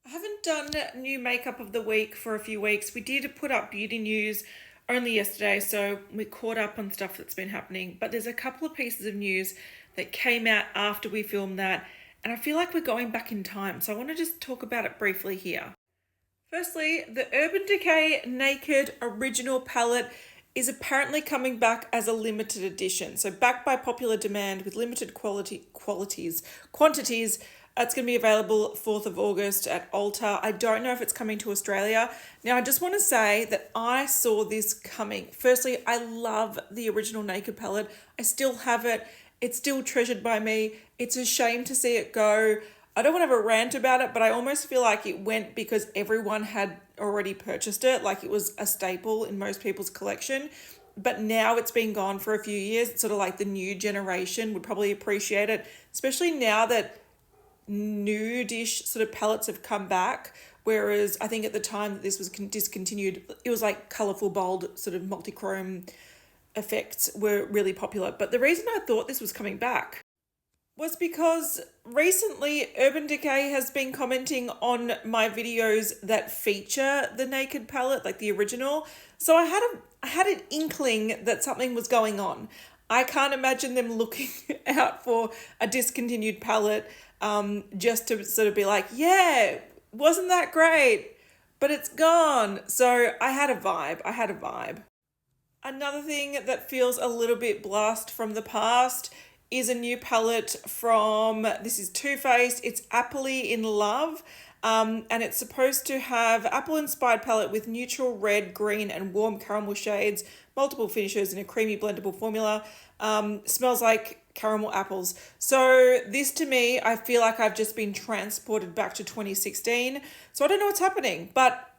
I haven't done new makeup of the week for a few weeks. We did put up beauty news only yesterday, so we caught up on stuff that's been happening. But there's a couple of pieces of news that came out after we filmed that, and I feel like we're going back in time. So I want to just talk about it briefly here. Firstly, the Urban Decay Naked Original Palette is apparently coming back as a limited edition. So backed by popular demand with limited quantities. It's going to be available 4th of August at Ulta. I don't know if it's coming to Australia. Now, I just want to say that I saw this coming. Firstly, I love the original Naked palette. I still have it. It's still treasured by me. It's a shame to see it go. I don't want to have a rant about it, but I almost feel like it went because everyone had already purchased it, like it was a staple in most people's collection. But now it's been gone for a few years. It's sort of like the new generation would probably appreciate it, especially now that nude-ish sort of palettes have come back. Whereas I think at the time that this was discontinued, it was like colourful, bold, sort of multi-chrome effects were really popular. But the reason I thought this was coming back was because recently Urban Decay has been commenting on my videos that feature the Naked palette, like the original. So I had an inkling that something was going on. I can't imagine them looking out for a discontinued palette just to sort of be like, yeah, wasn't that great? But it's gone. So I had a vibe. Another thing that feels a little bit blast from the past is a new palette from, this is Too Faced. It's Aptly in Love. And it's supposed to have apple-inspired palette with neutral red, green, and warm caramel shades, multiple finishes in a creamy blendable formula. Smells like caramel apples. So this to me, I feel like I've just been transported back to 2016. So I don't know what's happening, but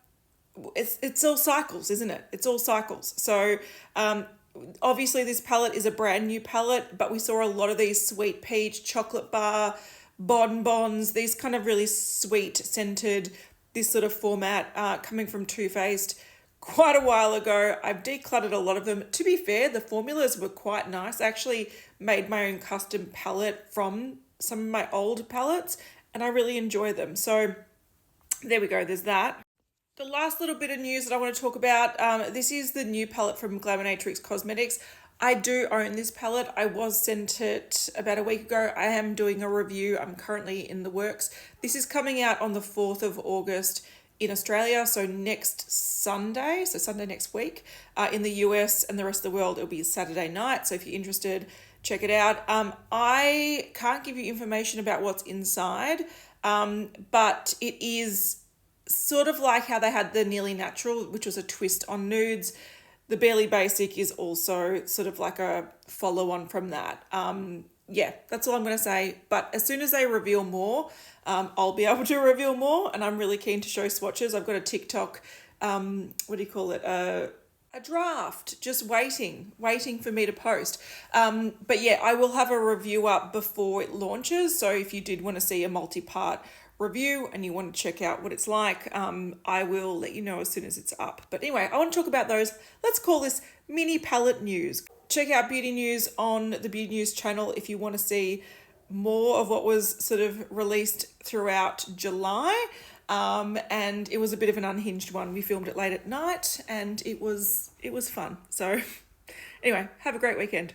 it's all cycles, isn't it? It's all cycles. So obviously this palette is a brand new palette, but we saw a lot of these sweet peach, chocolate bar, bonbons, these kind of really sweet scented, this sort of format coming from Too Faced quite a while ago. I've decluttered a lot of them. To be fair, the formulas were quite nice. I actually made my own custom palette from some of my old palettes and I really enjoy them. So there we go, there's that. The last little bit of news that I want to talk about, this is the new palette from Glamonatrix Cosmetics. I do own this palette. I was sent it about a week ago. I am doing a review. I'm currently in the works. This is coming out on the 4th of August in Australia, so next Sunday, so Sunday next week. In the US and the rest of the world, it'll be Saturday night. So if you're interested, check it out. I can't give you information about what's inside, but it is sort of like how they had the Nearly Natural, which was a twist on nudes. The Barely Basic is also sort of like a follow-on from that. Yeah, that's all I'm going to say. But as soon as they reveal more, I'll be able to reveal more. And I'm really keen to show swatches. I've got a TikTok, what do you call it? A draft, just waiting for me to post. But yeah, I will have a review up before it launches. So if you did want to see a multi-part review and you want to check out what it's like, I will let you know as soon as it's up. But anyway, I want to talk about those. Let's call this mini palette news. Check out Beauty News on the Beauty News channel if you want to see more of what was sort of released throughout July. And it was a bit of an unhinged one. We filmed it late at night and it was fun. So anyway, have a great weekend.